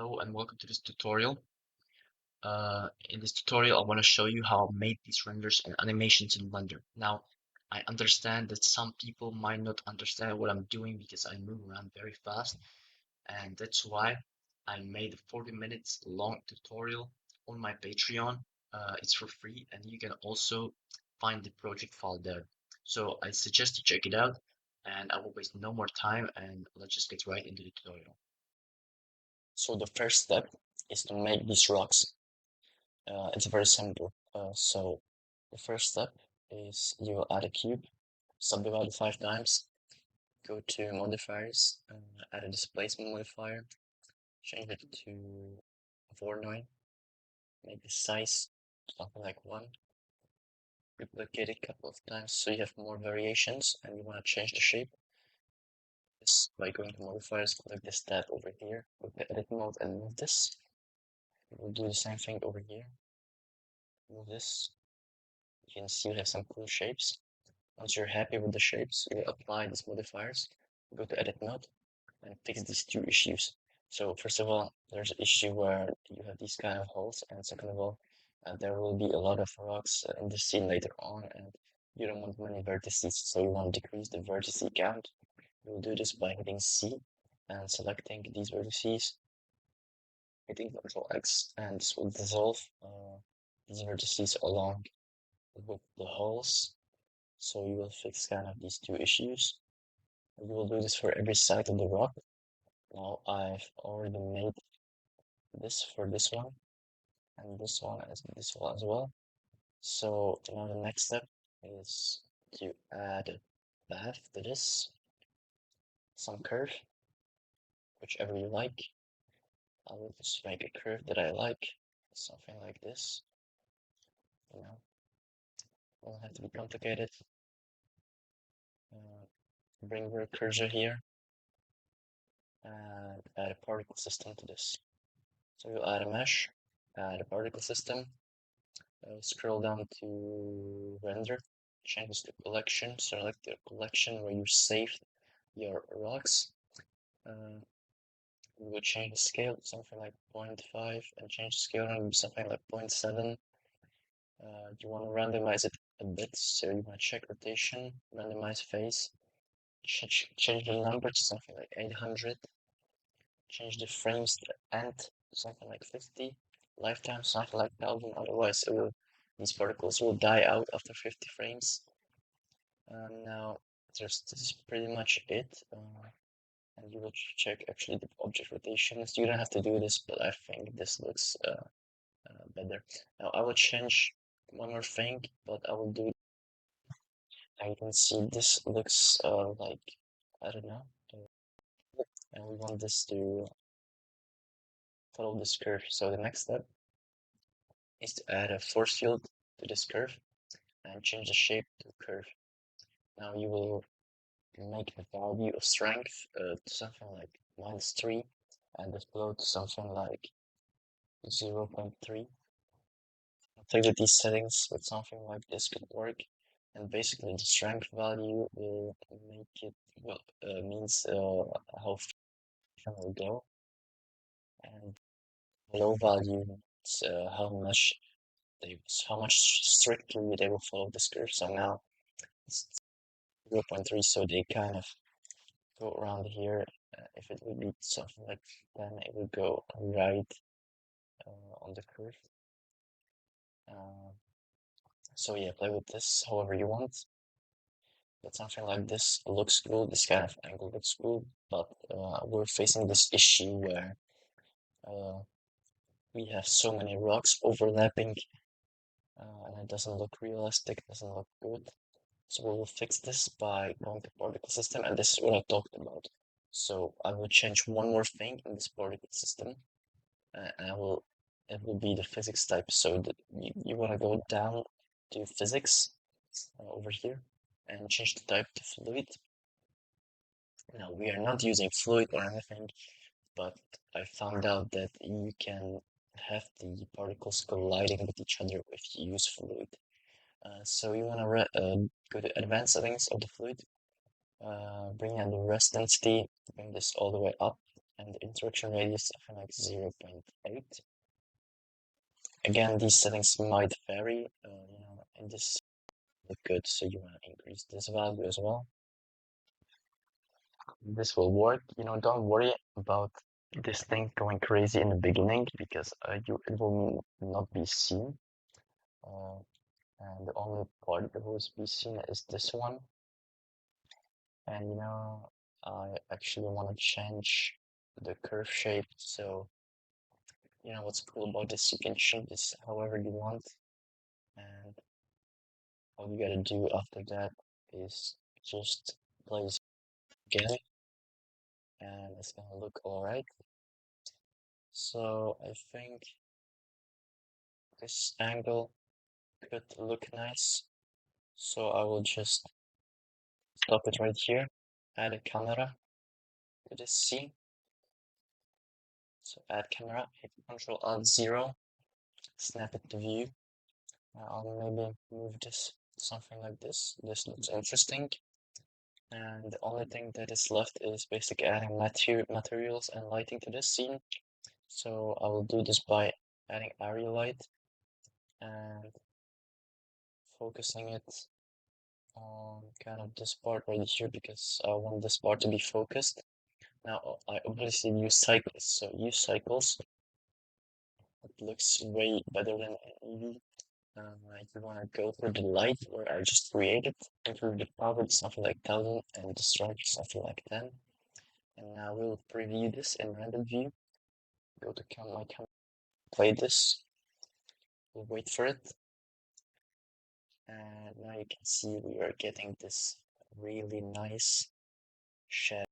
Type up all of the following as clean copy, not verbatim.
Hello and welcome to this tutorial. In this tutorial, I want to show you how I made these renders and animations in Blender. Now, I understand that some people might not understand what I'm doing because I move around very fast, and that's why I made a 40 minutes long tutorial on my Patreon. It's for free, and you can also find the project file there. So I suggest you check it out, and I will waste no more time, and let's just get right into the tutorial. So the first step is to make these rocks. It's very simple. So the first step is you will add a cube, subdivide it 5 times, go to modifiers, add a displacement modifier, change it to 49, make the size something like 1, duplicate it a couple of times so you have more variations and you want to change the shape. This by going to modifiers, click this tab over here, go to edit mode and move this. We'll do the same thing over here. Move this. You can see we have some cool shapes. Once you're happy with the shapes, you apply these modifiers, go to edit mode, and fix these two issues. So first of all, there's an issue where you have these kind of holes, and second of all, there will be a lot of rocks in the scene later on, and you don't want many vertices, so you want to decrease the vertice count. You'll do this by hitting C and selecting these vertices, hitting Ctrl X, and this will dissolve these vertices along with the holes. So you will fix kind of these two issues. You will do this for every side of the rock. Now I've already made this for this one and this one as well. So now the next step is to add a path to this, some curve, whichever you like. I will just make a curve that I like, something like this. You know, don't have to be complicated. Bring your cursor here and add a particle system to this. So you'll add a mesh, add a particle system, scroll down to render, change this to collection, select the collection where you saved your rocks. We will change the scale to something like 0.5 and change the scale to something like 0.7. You want to randomize it a bit, so you want to check rotation, randomize phase, change the number to something like 800, change the frames to end to something like 50, lifetime something like 1000, otherwise these particles will die out after 50 frames. Now this is pretty much it, and you will check actually the object rotations. You don't have to do this, but I think this looks better. Now I will change one more thing, but I will do. I can see this looks like, I don't know, and we want this to follow this curve. So the next step is to add a force field to this curve and change the shape to curve. Now you will make the value of strength to something like -3 and the flow to something like 0.3. I think that these settings with something like this could work, and basically the strength value will make it, well, means how far it will go, and the low value means how much strictly they will follow this curve. So now it's 0.3, so they kind of go around here. If it would be something like 10, it would go right on the curve. So yeah, play with this however you want. But something like this looks cool, this kind of angle looks cool, but we're facing this issue where we have so many rocks overlapping and it doesn't look realistic, it doesn't look good. So we will fix this by going to particle system, and this is what I talked about. So I will change one more thing in this particle system, and it will be the physics type. So you want to go down to physics over here and change the type to fluid. Now we are not using fluid or anything, but I found out that you can have the particles colliding with each other if you use fluid. So you want to go to advanced settings of the fluid, bring down the rest density, bring this all the way up, and the interaction radius something like 0.8. Again, these settings might vary, and this look good, so you want to increase this value as well. This will work. Don't worry about this thing going crazy in the beginning because it will not be seen. And the only part that will be seen is this one. And I actually want to change the curve shape. So what's cool about this, you can change this however you want. And all you gotta do after that is just place again, and it's gonna look alright. So I think this angle could look nice. So I will just stop it right here, add a camera to this scene. So add camera, hit Control Alt 0, snap it to view. I'll maybe move this something like this. This looks interesting. And the only thing that is left is basically adding materials and lighting to this scene. So I will do this by adding area light and focusing it on kind of this part right here because I want this part to be focused. Now I obviously use cycles, so use cycles. It looks way better than UV. You want to go for the light where I just created, improve the power to something like 1000 and the strength to something like 10. And now we'll preview this in random view. Go to my camera, play this. We'll wait for it. And now you can see we are getting this really nice shadow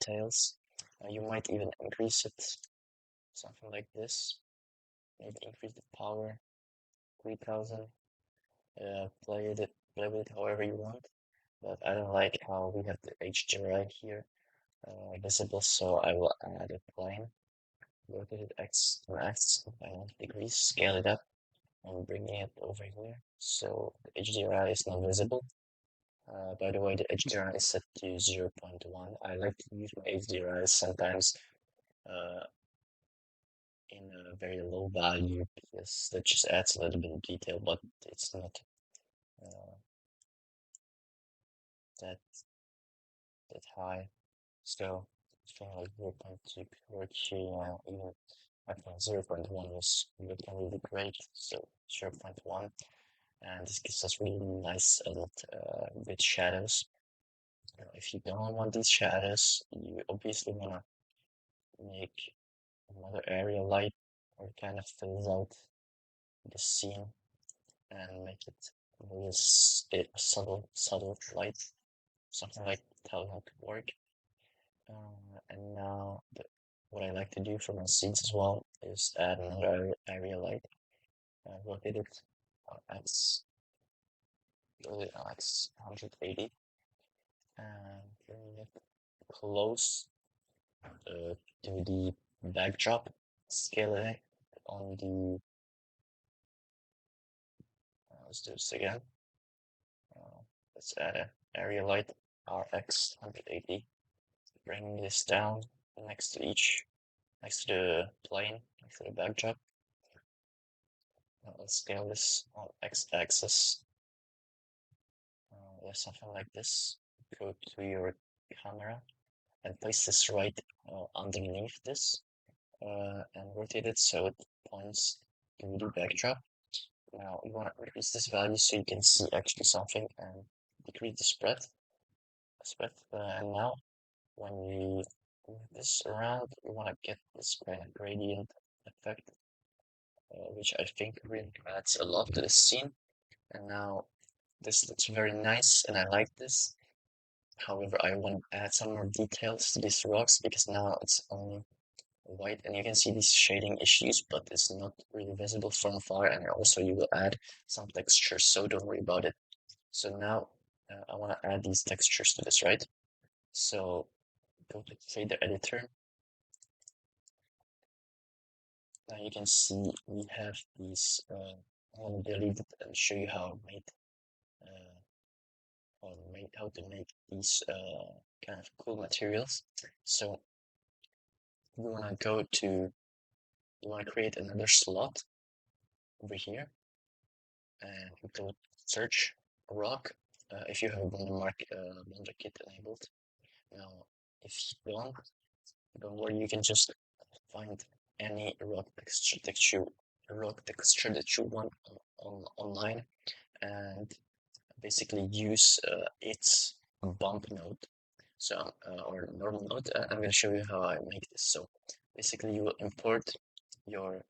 details. You might even increase it, something like this. Maybe increase the power, 3000. Play with it however you want. But I don't like how we have the HDRI here visible, so I will add a plane. Rotate it X to X by 90 degrees, scale it up, and bringing it over here. So the HDRI is not visible. By the way, the HDRI is set to 0.1. I like to use my HDRI sometimes in a very low value because that just adds a little bit of detail, but it's not uh, that high. So something like 0.2 could work here now. Even I think 0.1 was looking really great. So 0.1, and this gives us really nice and good shadows. If you don't want these shadows, you obviously want to make another area light or kind of fills out the scene and make it really subtle light, something like how that could work. And now what I like to do for my scenes as well is add another area light. Rotate it on X, really on X 180, and bring it close to the backdrop. Scale it on the. Let's do this again. Let's add an area light RX 180. Bring this down next to the plane, next to the backdrop. Let's scale this on x-axis. Yeah, something like this. Go to your camera and place this right underneath this and rotate it so it points to the backdrop. Now you want to increase this value so you can see actually something and decrease the spread. And now when you move this around, you want to get this kind of gradient effect, which I think really adds a lot to the scene. And now this looks very nice and I like this. However, I want to add some more details to these rocks because now it's only white and you can see these shading issues, but it's not really visible from far. And also you will add some textures, so don't worry about it. So now I want to add these textures to this, right? So go to shader editor. Now you can see we have these. I want to delete it and show you how I made how to make these kind of cool materials. So you wanna go to, you wanna create another slot over here and go search rock if you have Blender kit enabled. Now, if you don't worry, you can just find any rock texture that you want online and basically use its bump node. So, or normal node. I'm going to show you how I make this. So, basically, you will import your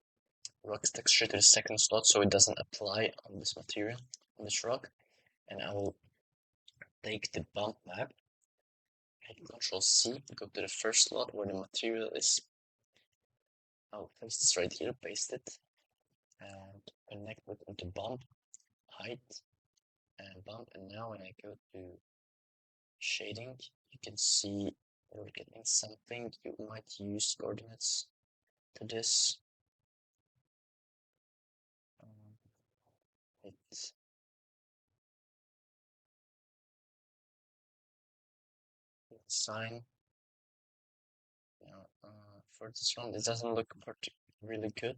rock's texture to the second slot so it doesn't apply on this material, on this rock. And I will take the bump map, hit Control C, go to the first slot where the material is. I'll place this right here, paste it, and connect it into bump, height, and bump. And now when I go to shading, you can see we're getting something. You might use coordinates to this. It's sign. For this one, it doesn't look really good.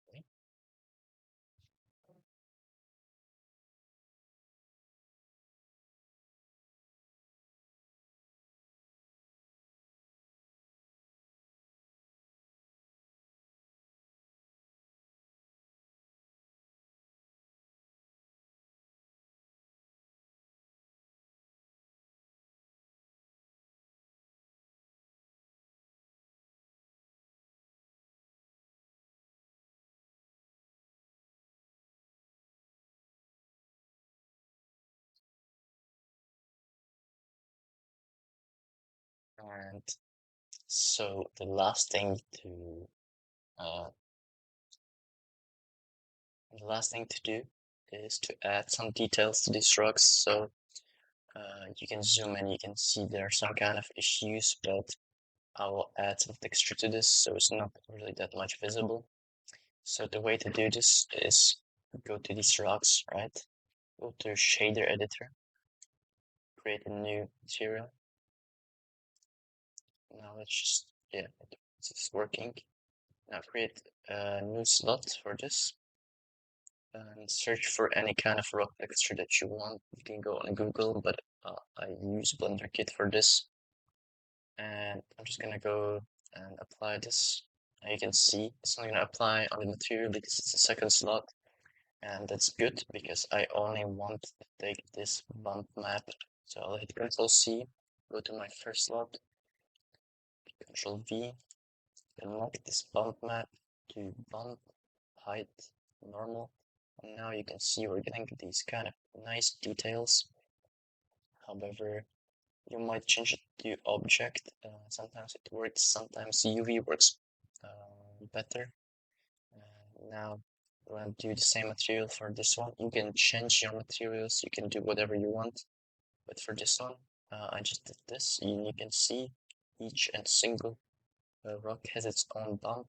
Okay. And so uh, the last thing to do is to add some details to these rocks. So you can zoom in, you can see there are some kind of issues, but I will add some texture to this so it's not really that much visible. So the way to do this is go to these rocks, right? Go to shader editor, create a new material. Now let's just, yeah, it's working. Now create a new slot for this and search for any kind of rock texture that you want. You can go on Google, but I use Blender Kit for this. And I'm just gonna go and apply this. Now you can see it's not gonna apply on the material because it's the second slot. And that's good because I only want to take this bump map. So I'll hit Control C, go to my first slot, Control V, connect this bump map to bump, height, normal. And now you can see we're getting these kind of nice details. However, you might change it to object. Sometimes it works, sometimes UV works better. Now we're going to do the same material for this one. You can change your materials, you can do whatever you want. But for this one, I just did this. You can see each and single rock has its own bump.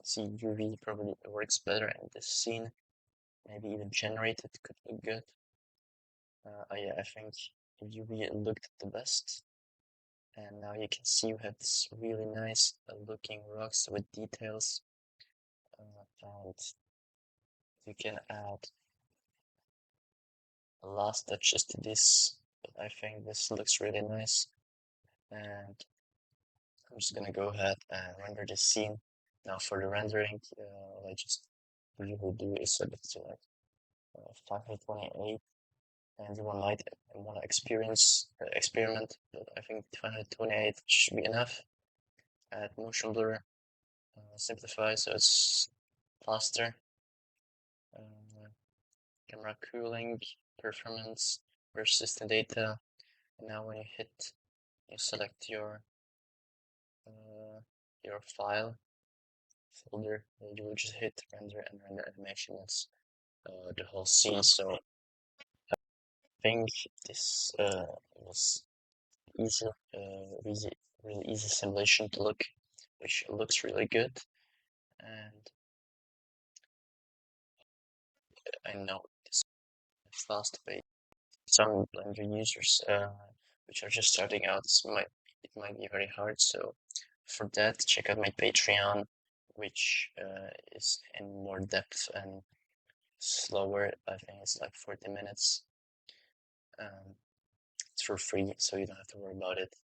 See UV probably works better in this scene. Maybe even generated could look good. Yeah, I think UV looked the best. And now you can see you have this really nice looking rocks with details. And you can add last touches to this. But I think this looks really nice. And I'm just gonna go ahead and render this scene. Now for the rendering, what I just usually do is set it to like 528, and you might want to experiment, but I think 528 should be enough. Add motion blur, simplify so it's faster. Camera cooling, performance, persistent data. And now when you hit, you select your file folder, you will just hit render and render animation. That's the whole scene. So think this was easy, really easy simulation to look, which looks really good. And I know this is fast paced. Some Blender users, which are just starting out, it might be very hard. So for that, check out my Patreon, which is in more depth and slower. I think it's like 40 minutes. It's for free, so you don't have to worry about it.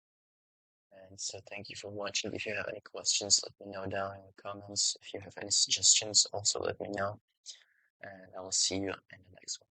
And so thank you for watching. If you have any questions, let me know down in the comments. If you have any suggestions, also let me know. And I will see you in the next one.